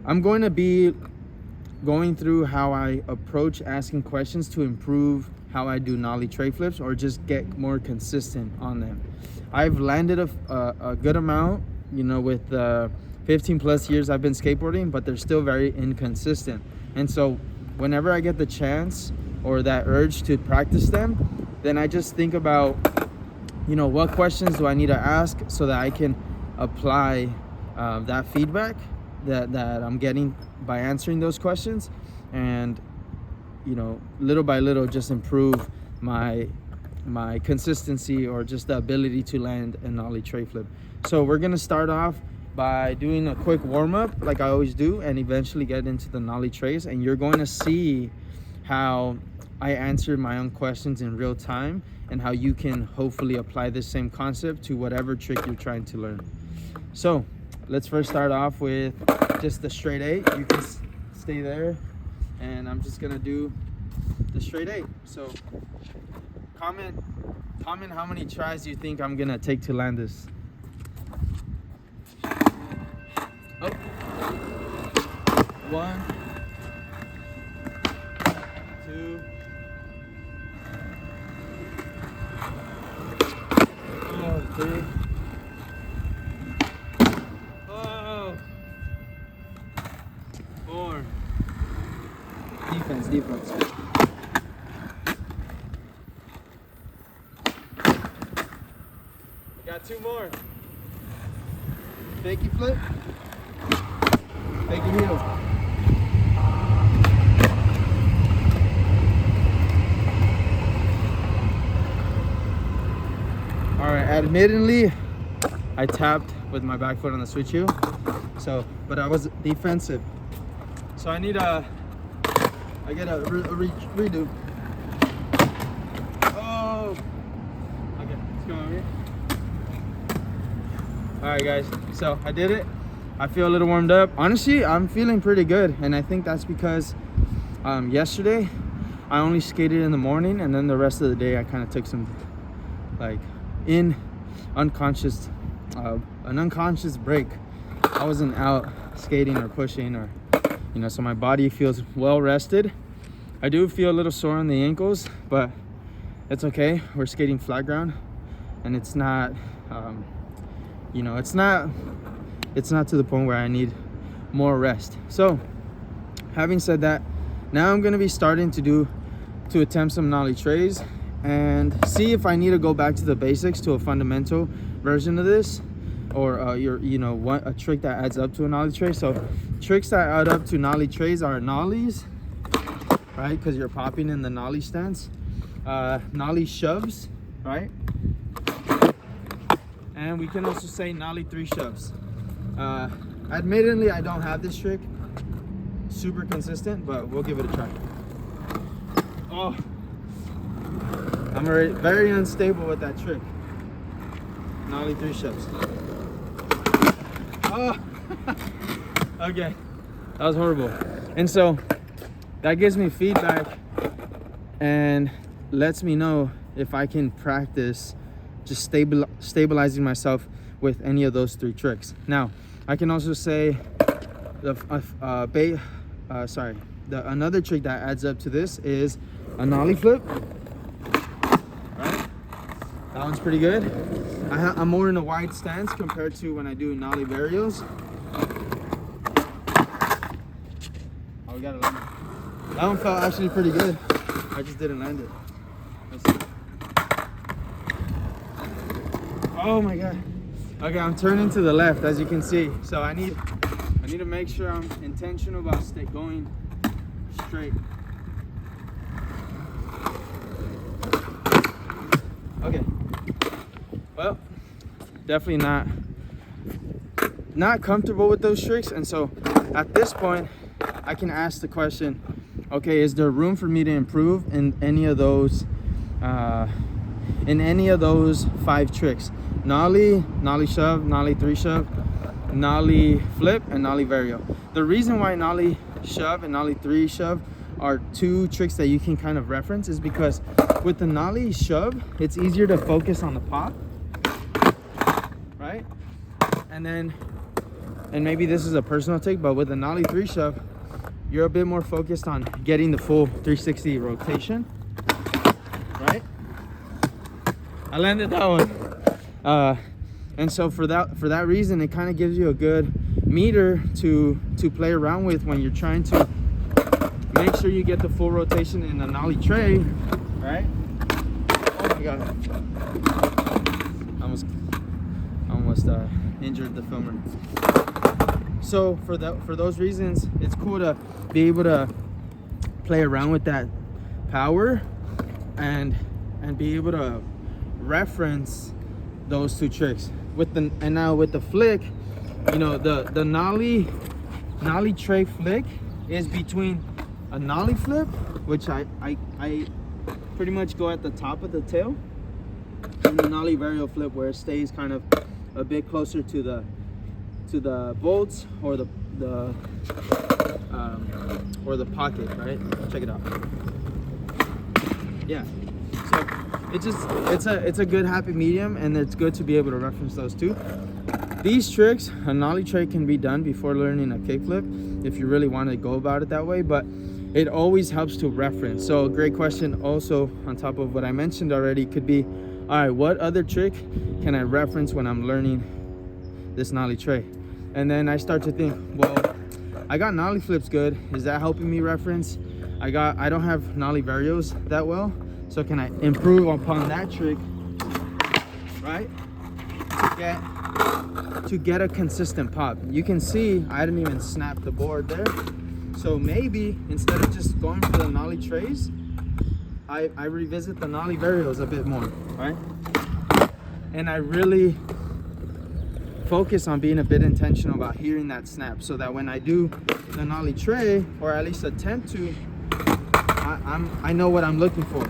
I'm going to be going through how I approach asking questions to improve how I do nollie tray flips, or just get more consistent on them. I've landed a good amount, you know, with 15 plus years I've been skateboarding, but they're still very inconsistent. And so whenever I get the chance or that urge to practice them, then I just think about, you know, what questions do I need to ask so that I can apply that feedback that I'm getting by answering those questions, and, you know, little by little just improve my consistency, or just the ability to land a nollie tray flip. So we're gonna start off by doing a quick warm-up like I always do, and eventually get into the nollie trays, and you're going to see how I answer my own questions in real time, and how you can hopefully apply this same concept to whatever trick you're trying to learn. So let's first start off with just the straight 8. You can stay there, and I'm just gonna do the straight 8. So comment how many tries you think I'm gonna take to land this. Oh. 1, 2, oh, 3, oh, 4. Defense. Got 2 more. Fakey flip. Fakey heel. All right, admittedly, I tapped with my back foot on the switch heel. So, but I was defensive. So I get a redo. Oh, okay, let's go over here. All right, guys, so I did it. I feel a little warmed up. Honestly, I'm feeling pretty good, and I think that's because yesterday I only skated in the morning, and then the rest of the day I kind of took some an unconscious break. I wasn't out skating or pushing, or, you know, so my body feels well rested. I do feel a little sore on the ankles, but it's okay. We're skating flat ground, and it's not you know, it's not to the point where I need more rest. So having said that, now I'm going to be starting to attempt some nollie trays, and see if I need to go back to the basics, to a fundamental version of this, or a trick that adds up to a nollie tray. So tricks that add up to nollie trays are nollies, right, because you're popping in the nollie stance, nollie shoves, right, and we can also say nollie 3 shoves. Admittedly, I don't have this trick super consistent, but we'll give it a try. Oh, I'm very unstable with that trick. Nollie 3 shoves. Oh, okay, that was horrible. And so that gives me feedback and lets me know if I can practice just stabilizing myself with any of those 3 tricks. Now, I can also say another trick that adds up to this is a nollie flip. Right? That one's pretty good. I'm more in a wide stance compared to when I do nollie varials. Oh, we got it. That one felt actually pretty good. I just didn't land it. Let's see. Oh my god. Okay, I'm turning to the left, as you can see. So I need to make sure I'm intentional about going straight. Okay. Well, definitely not comfortable with those tricks, and so at this point I can ask the question, okay, is there room for me to improve in any of those 5 tricks? Nollie, nollie shove, nollie 3 shove, nollie flip, and nollie varial. The reason why nollie shove and nollie 3 shove are 2 tricks that you can kind of reference is because with the nollie shove, it's easier to focus on the pop, right? And then and maybe this is a personal take, but with the Nollie 3 shove, you're a bit more focused on getting the full 360 rotation, right? I landed that one. And so for that reason, it kind of gives you a good meter to play around with when you're trying to make sure you get the full rotation in the Nollie tray, right? Oh my God. Almost injured the filmer. So for those reasons, it's cool to be able to play around with that power and be able to reference those two tricks and now with the flick, you know, the Nollie tray flick is between a Nollie flip, which I pretty much go at the top of the tail, and the Nollie varial flip where it stays kind of a bit closer to the bolts or the pocket, right? Check it out. Yeah. So it's a good happy medium, and it's good to be able to reference those two. These tricks, a Nollie tray can be done before learning a kickflip if you really want to go about it that way, but it always helps to reference. So a great question also on top of what I mentioned already could be, all right, what other trick can I reference when I'm learning this Nollie tray? And then I start to think, well, I got Nollie flips good. Is that helping me reference? I don't have Nollie varios that well. So can I improve upon that trick, right? To get a consistent pop. You can see I didn't even snap the board there. So maybe instead of just going for the Nollie trays, I revisit the Nollie varios a bit more, right? And I really focus on being a bit intentional about hearing that snap, so that when I do the Nollie tray, or at least attempt to, I know what I'm looking for.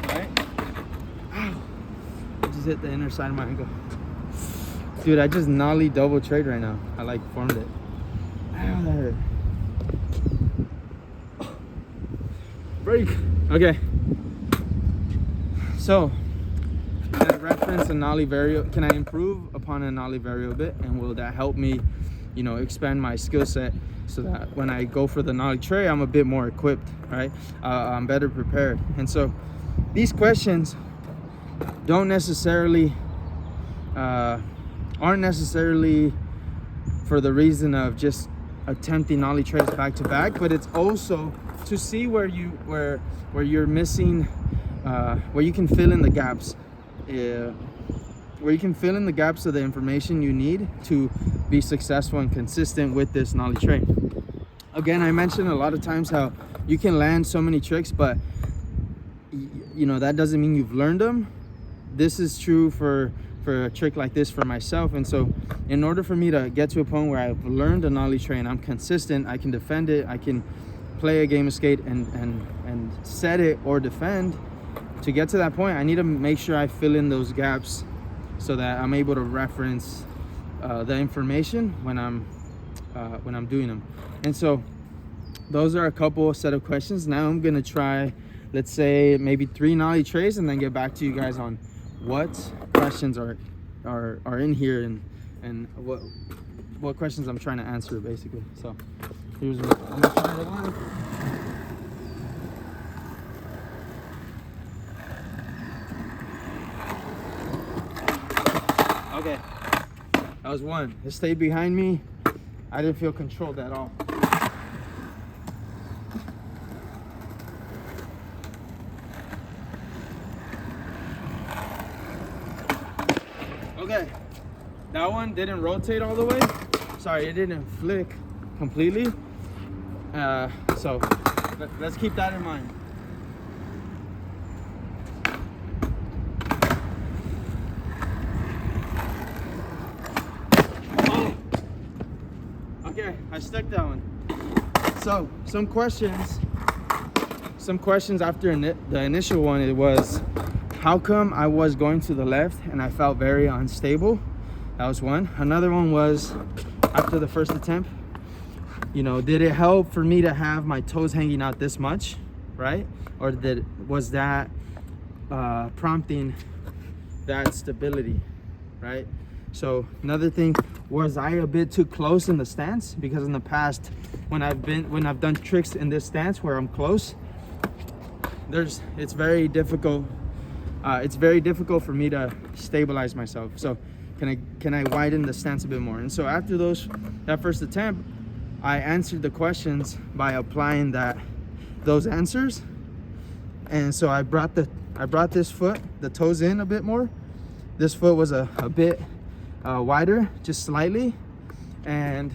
Right? Ow. I just hit the inner side of my ankle. Dude, I just Nollie double trade right now. I like formed it. Ow, that hurt. Break. Okay. So, can I reference a Nollie vario? Can I improve upon a Nollie vario a bit? And will that help me, you know, expand my skill set so that when I go for the Nollie tray, I'm a bit more equipped, right? I'm better prepared. And so these questions aren't necessarily for the reason of just attempting Nollie trays back to back, but it's also to see where you're missing, where you can fill in the gaps, where you can fill in the gaps of the information you need to be successful and consistent with this Nollie tray. Again, I mentioned a lot of times how you can land so many tricks, but you know, that doesn't mean you've learned them. This is true for a trick like this for myself. And so in order for me to get to a point where I've learned a Nollie tray and I'm consistent, I can defend it, I can play a game of skate and set it or defend. To get to that point, I need to make sure I fill in those gaps so that I'm able to reference the information when I'm doing them. And so those are a couple set of questions. Now I'm gonna try, let's say maybe 3 Nollie trays, and then get back to you guys on what questions are in here and what questions I'm trying to answer basically. So here's what I'm gonna try the one. Okay, that was one. It stayed behind me. I didn't feel controlled at all. Okay, that one didn't rotate all the way. Sorry, it didn't flick completely. So let's keep that in mind. Okay, I stuck that one. So some questions after the initial one, it was, how come I was going to the left and I felt very unstable? That was one. Another one was, after the first attempt, you know, did it help for me to have my toes hanging out this much, right? Or was that prompting that stability, right? So another thing, Was I a bit too close in the stance? Because in the past, when I've done tricks in this stance where I'm close, it's very difficult. It's very difficult for me to stabilize myself. So can I widen the stance a bit more? And so after that first attempt, I answered the questions by applying those answers. And so I brought this foot, the toes in a bit more. This foot was a bit wider, just slightly. And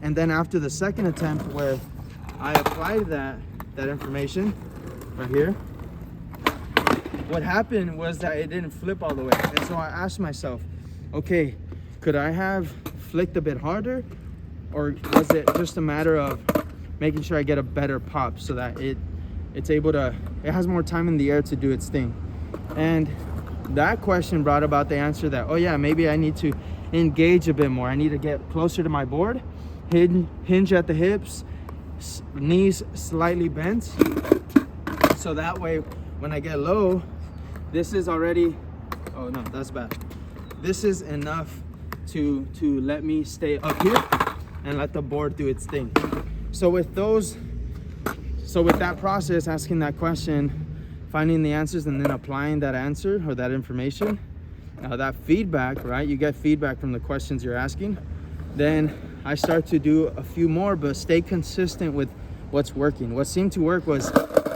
then after the second attempt, where I applied that information right here, what happened was that it didn't flip all the way. And so I asked myself, okay, could I have flicked a bit harder, or was it just a matter of making sure I get a better pop so that it has more time in the air to do its thing? And that question brought about the answer that, oh yeah, maybe I need to engage a bit more. I need to get closer to my board, hinge at the hips, knees slightly bent, so that way when I get low, this is already, oh no, that's bad. This is enough to let me stay up here and let the board do its thing. So with that process, asking that question, finding the answers, and then applying that answer or that information, that feedback, right? You get feedback from the questions you're asking. Then I start to do a few more, but stay consistent with what's working. What seemed to work was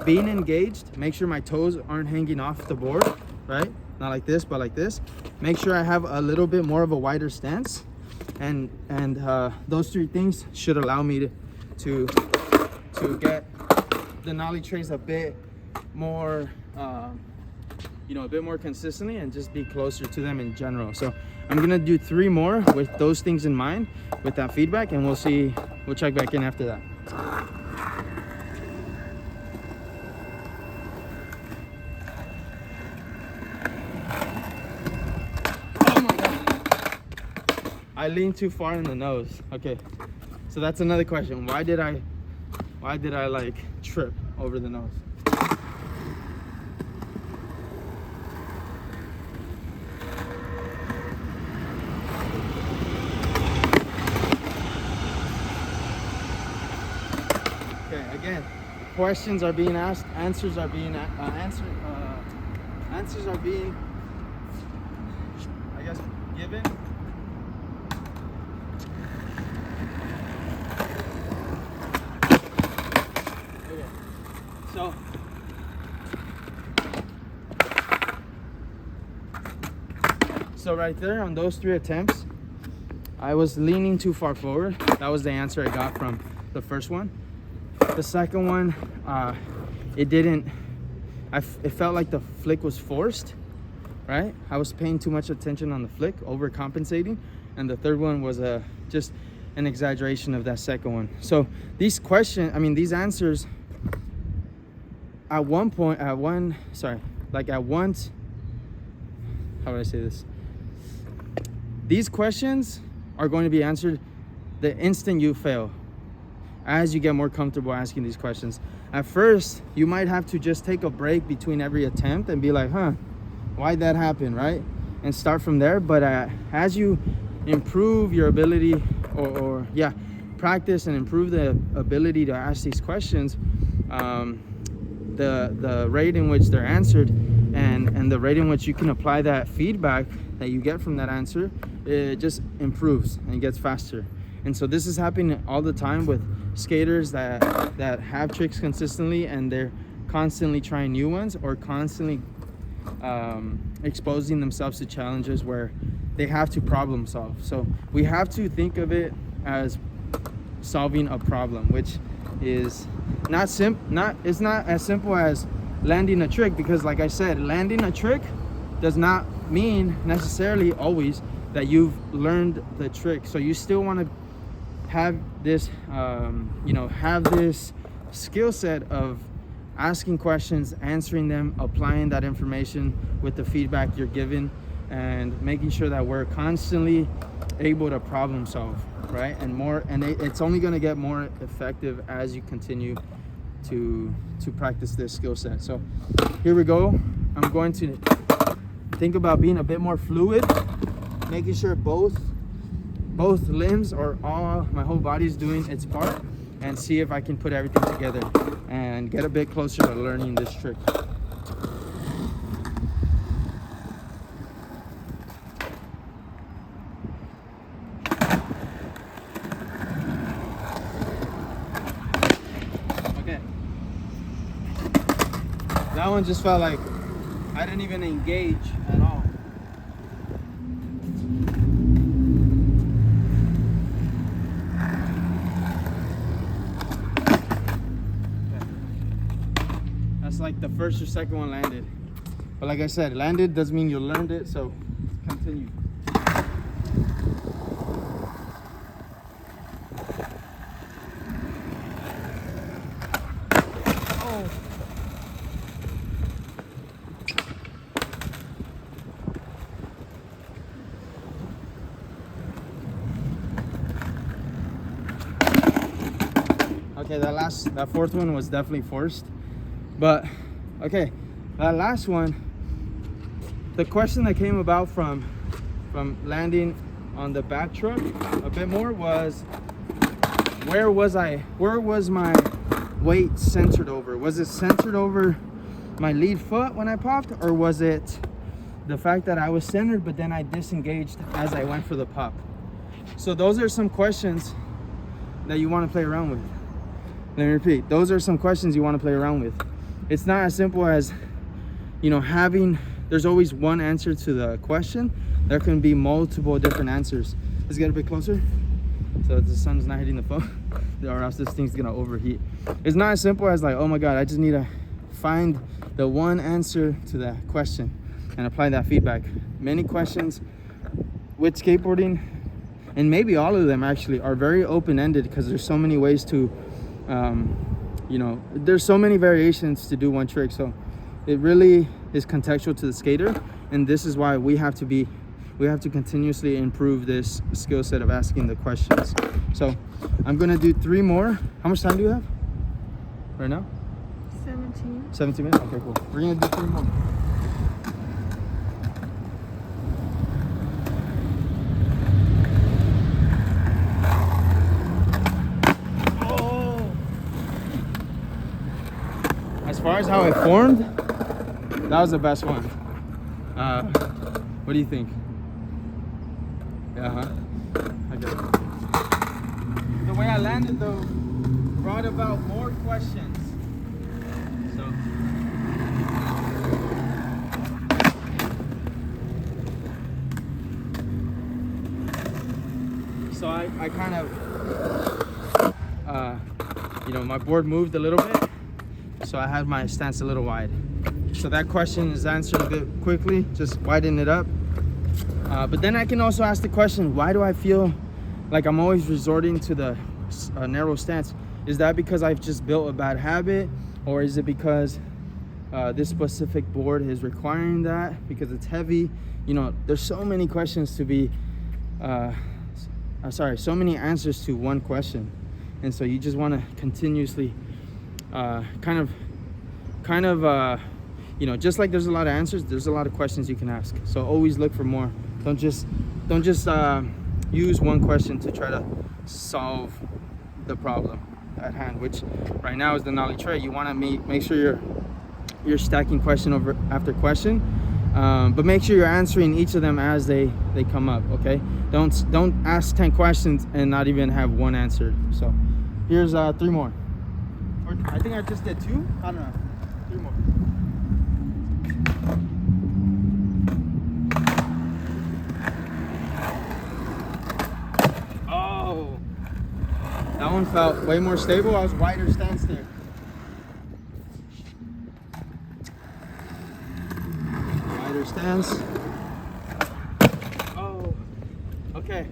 being engaged, make sure my toes aren't hanging off the board, right? Not like this, but like this. Make sure I have a little bit more of a wider stance. And those three things should allow me to get the nollie trays a bit more, a bit more consistently, and just be closer to them in general. So I'm gonna do 3 more with those things in mind, with that feedback, and we'll check back in after that. Oh my God. I leaned too far in the nose. Okay, so that's another question. Why did I like trip over the nose? Okay, again, questions are being asked, answers are being answers are being, I guess, given. Okay. So right there on those 3 attempts, I was leaning too far forward. That was the answer I got from the first one. The second one, it felt like the flick was forced, right? I was paying too much attention on the flick, overcompensating. And the third one was just an exaggeration of that second one. So these answers, how would I say this? These questions are going to be answered the instant you fail, as you get more comfortable asking these questions. At first, you might have to just take a break between every attempt and be like, why'd that happen, right? And start from there. But as you improve your ability practice and improve the ability to ask these questions, the rate in which they're answered and the rate in which you can apply that feedback that you get from that answer, it just improves and gets faster. And so this is happening all the time with skaters that have tricks consistently, and they're constantly trying new ones, or constantly exposing themselves to challenges where they have to problem solve. So we have to think of it as solving a problem, which is it's not as simple as landing a trick, because like I said, landing a trick does not mean necessarily always that you've learned the trick. So you still want to have this skill set of asking questions, answering them, applying that information with the feedback you're given, and making sure that we're constantly able to problem solve, right? It's only going to get more effective as you continue to practice this skill set. So here we go. I'm going to think about being a bit more fluid, making sure both both limbs or all my whole body is doing its part, and see if I can put everything together and get a bit closer to learning this trick. Okay. That one just felt like I didn't even engage at all. Like the first or second one landed, but like I said, landed doesn't mean you learned it, so continue. Oh. Okay, that fourth one was definitely forced. But okay, that last one, the question that came about from landing on the back truck a bit more was, where was my weight centered over? Was it centered over my lead foot when I popped, or was it the fact that I was centered but then I disengaged as I went for the pop? So those are some questions that you want to play around with. Let me repeat, those are some questions you want to play around with. It's not as simple as, you know, there's always one answer to the question. There can be multiple different answers. Let's get a bit closer so the sun's not hitting the phone, or else this thing's gonna overheat. It's not as simple as like, oh my God, I just need to find the one answer to that question and apply that feedback. Many questions with skateboarding, and maybe all of them actually, are very open-ended because there's so many ways to, you know, there's so many variations to do one trick. So it really is contextual to the skater, and this is why we have to continuously improve this skill set of asking the questions. So I'm gonna do 3 more. How much time do you have right now? 17 minutes. Okay, cool. We're gonna do 3 more. As far as how it formed, that was the best one. What do you think? Yeah, okay. The way I landed though brought about more questions. So I kind of, you know, my board moved a little bit, so I had my stance a little wide. So that question is answered a bit quickly, just widen it up. But then I can also ask the question, why do I feel like I'm always resorting to the narrow stance? Is that because I've just built a bad habit, or is it because this specific board is requiring that because it's heavy? You know, there's so many questions to be, so many answers to one question. And so you just want to continuously kind of, you know, just like there's a lot of answers, there's a lot of questions you can ask. So always look for more. Don't just use one question to try to solve the problem at hand, which right now is the Nollie tray. You want to make sure you're stacking question over after question, but make sure you're answering each of them as they come up. Okay, don't ask 10 questions and not even have one answered. So here's 3 more. Or I think I just did 2. I don't know. 3 more. Oh, that one felt way more stable. I was wider stance there. Wider stance. Oh, okay.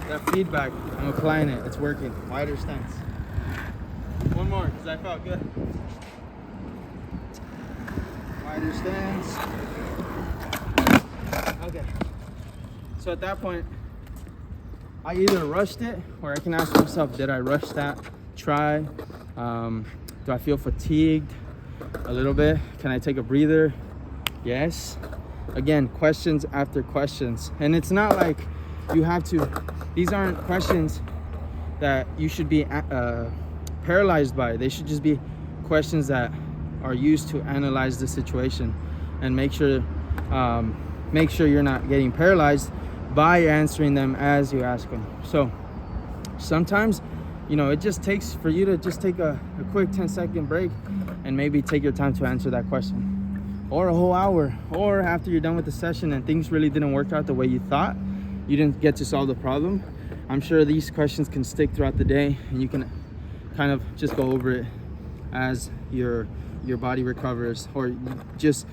That feedback, I'm applying it. It's working. Wider stance. 1 more, because I felt good. Wider stance. Okay. So at that point, I either rushed it, or I can ask myself, did I rush that try? Do I feel fatigued a little bit? Can I take a breather? Yes. Again, questions after questions. And it's not like you have to, these aren't questions that you should be paralyzed by. They should just be questions that are used to analyze the situation and make sure you're not getting paralyzed by answering them as you ask them. So sometimes, you know, it just takes for you to just take a quick 10-second break and maybe take your time to answer that question, or a whole hour, or after you're done with the session and things really didn't work out the way you thought, you didn't get to solve the problem. I'm sure these questions can stick throughout the day, and you can kind of just go over it as your body recovers, or just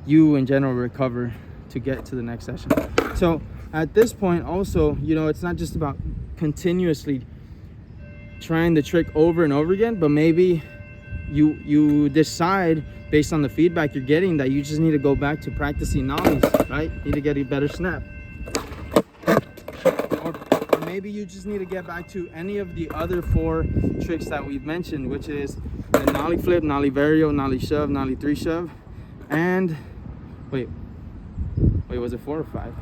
you in general recover to get to the next session. So at this point also, you know, it's not just about continuously trying the trick over and over again, but maybe you decide based on the feedback you're getting that you just need to go back to practicing nollies, right? You need to get a better snap. Or maybe you just need to get back to any of the other 4 tricks that we've mentioned, which is the nollie flip, nollie vario, nollie shove, nollie 3 shove, and wait, was it 4 or 5?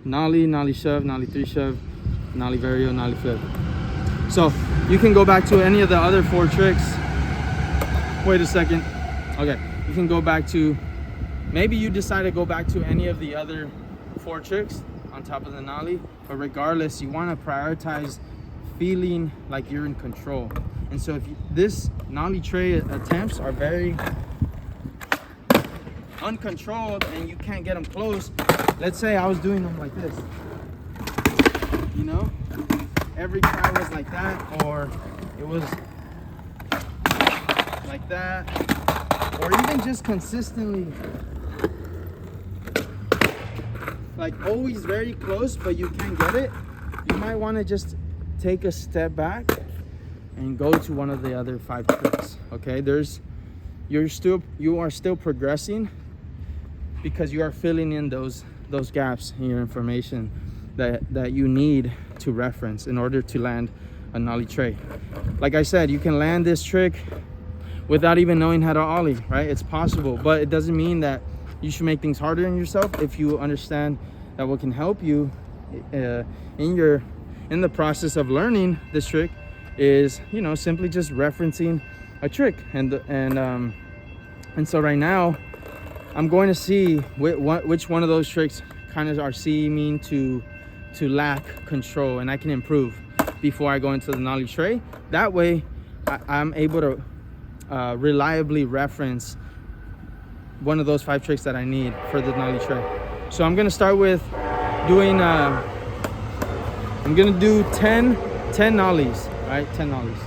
Nollie, nollie shove, nollie 3 shove, nollie vario, nollie flip. So you can go back to any of the other 4 tricks. Wait a second. Okay, you can go back to, maybe you decide to go back to any of the other 4 tricks on top of the nollie, but regardless, you want to prioritize feeling like you're in control. And so if this nollie tray attempts are very uncontrolled and you can't get them close, let's say I was doing them like this, you know, every try was like that, or it was like that, or even just consistently, like always very close, but you can't get it, you might want to just take a step back and go to one of the other 5 tricks. Okay, you are still progressing because you are filling in those gaps in your information that you need to reference in order to land a nollie tray. Like I said, you can land this trick without even knowing how to ollie, right? It's possible, but it doesn't mean that you should make things harder on yourself if you understand that what can help you in the process of learning this trick is, you know, simply just referencing a trick. And so right now I'm going to see which one of those tricks kind of are seeming to lack control and I can improve before I go into the nollie tray. That way I'm able to reliably reference one of those 5 tricks that I need for the nollie tray. So I'm gonna start with doing I'm gonna do 10 nollies, right? 10 nollies.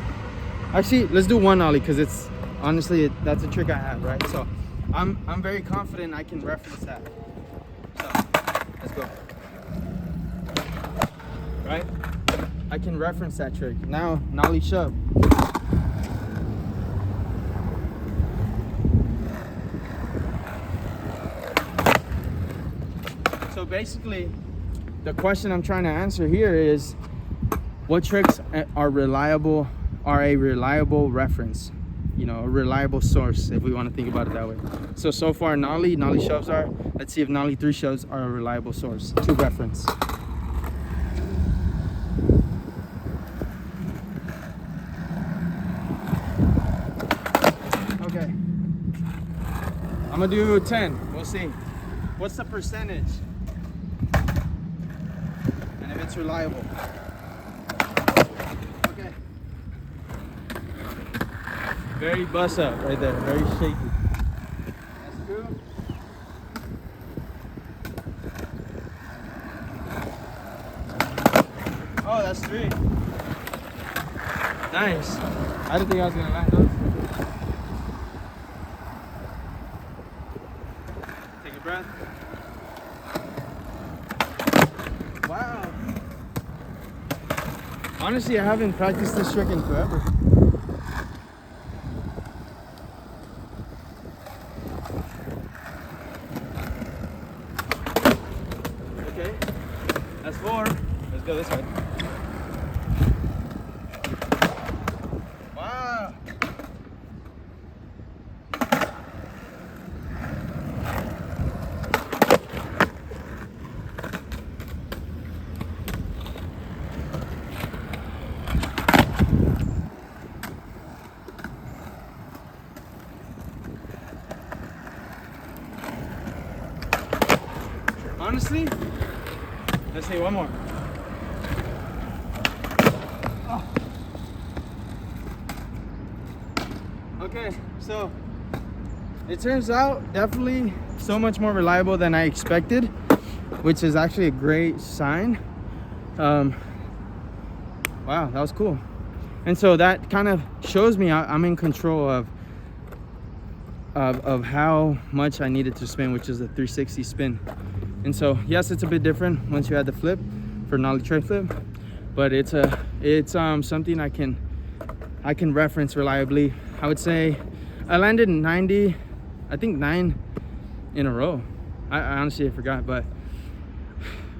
Actually, let's do 1 nollie because it's honestly that's a trick I have, right? So I'm very confident I can reference that. So let's go. Right? I can reference that trick. Now nollie shove. So basically, the question I'm trying to answer here is, what tricks are a reliable reference? You know, a reliable source, if we want to think about it that way. So far, nollie shoves are. Let's see if nollie 3 shoves are a reliable source to reference. Okay. I'm gonna do 10. We'll see. What's the percentage? And if it's reliable. Okay. Very bust up right there. Very shaky. That's 2. Oh, that's 3. Nice. I didn't think I was gonna land those. Take a breath. Wow. Honestly, I haven't practiced this trick in forever. Okay, that's 4. Let's go this way. Wow. honestly, let's see, one more. Oh. Okay, so it turns out definitely so much more reliable than I expected, which is actually a great sign. Wow, that was cool. And so that kind of shows me I'm in control of how much I needed to spin, which is a 360 spin. And so yes, it's a bit different once you add the flip for Nollie tray flip, but it's something I can reference reliably. I would say I landed 90, I think 9 in a row. I honestly forgot, but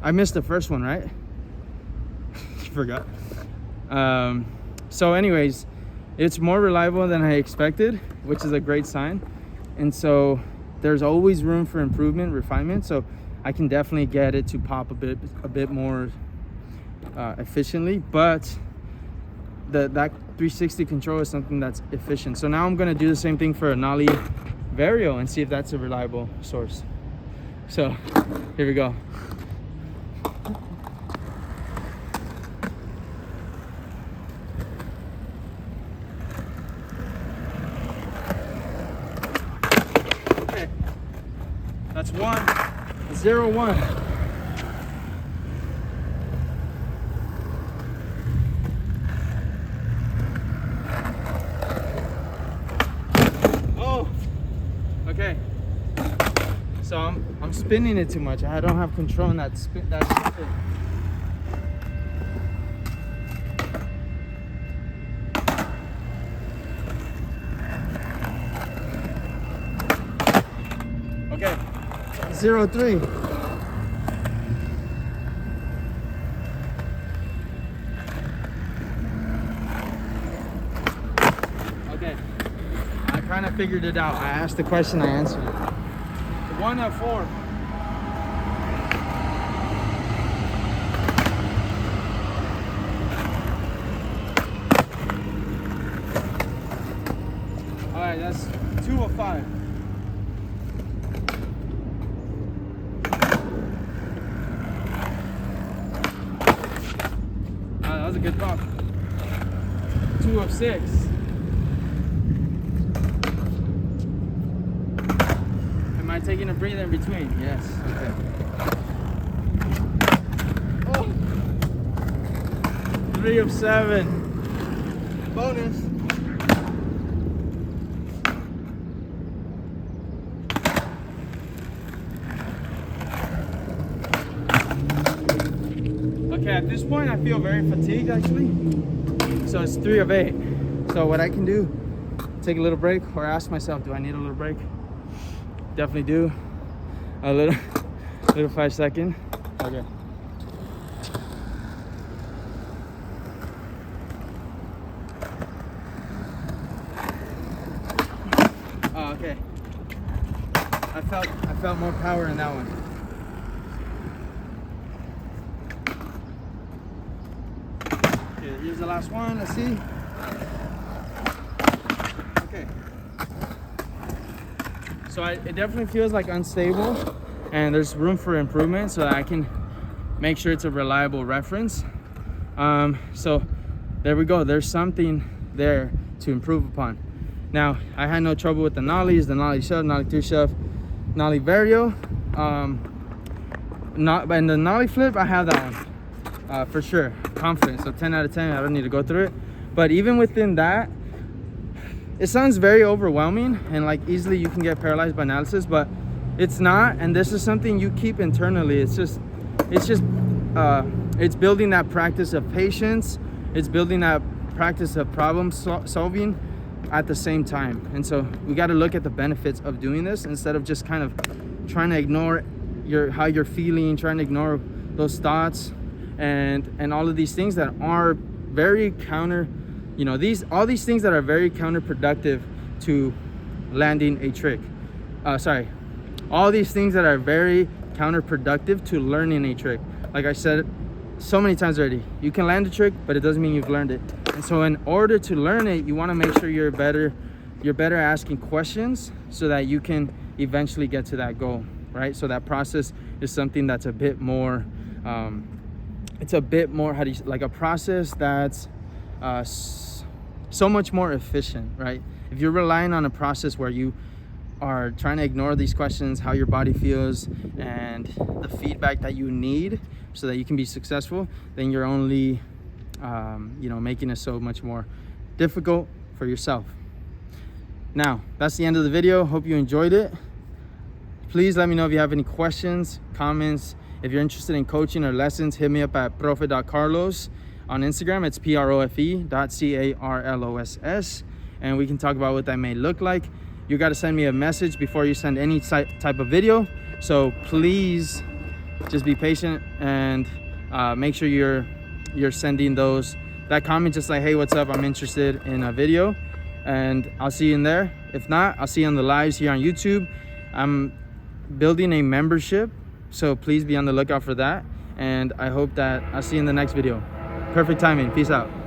I missed the first one, right? Forgot. So anyways, it's more reliable than I expected, which is a great sign. And so there's always room for improvement, refinement. So I can definitely get it to pop a bit more efficiently, but that 360 control is something that's efficient. So now I'm gonna do the same thing for a Nollie Vario and see if that's a reliable source. So here we go. Okay, that's 1-0-1. Okay, so I'm spinning it too much. I don't have control in that spin. Okay, 0-3. Okay. I kind of figured it out. I asked the question, I answered it. 1-4. All right, that's 2-5. That was a good pop. 2-6. Am I taking a breather in between? Yes. Okay. Oh. 3-7. Bonus. Okay, at this point I feel very fatigued actually. So it's 3 of 8. So what I can do, take a little break or ask myself, do I need a little break? Definitely do. A little 5 second. Okay. Oh, okay. I felt more power in that one. Okay, here's the last one. Let's see. Okay. So it definitely feels like unstable, and there's room for improvement so that I can make sure it's a reliable reference. So there we go. There's something there to improve upon. Now, I had no trouble with the Nollies, the Nollie shove, Nollie 3 shove, Nollie Vario. And the Nollie flip, I have that one for sure. Confident. So 10 out of 10. I don't need to go through it. But even within that, it sounds very overwhelming and like easily you can get paralyzed by analysis, but it's not. And this is something you keep internally. It's building that practice of patience. It's building that practice of problem solving at the same time. And so we got to look at the benefits of doing this instead of just kind of trying to ignore how you're feeling, trying to ignore those thoughts and all of these things that are very all these things that are very counterproductive to landing a trick. All these things that are very counterproductive to learning a trick. Like I said so many times already, you can land a trick, but it doesn't mean you've learned it. And so in order to learn it, you want to make sure you're better asking questions so that you can eventually get to that goal, right? So that process is something that's a bit more it's a bit more, how do you, like a process that's so much more efficient, right? If you're relying on a process where you are trying to ignore these questions, how your body feels and the feedback that you need so that you can be successful, then you're only making it so much more difficult for yourself. Now, that's the end of the video. Hope you enjoyed it. Please let me know if you have any questions, comments. If you're interested in coaching or lessons, hit me up at profe.carlos on Instagram. It's profe.carloss, and we can talk about what that may look like. You got to send me a message before you send any type of video, so please just be patient and make sure you're sending that comment, just like, hey, what's up, I'm interested in a video, and I'll see you in there. If not, I'll see you on the lives here on YouTube. I'm building a membership, so please be on the lookout for that, and I hope that I'll see you in the next video. Perfect timing. Peace out.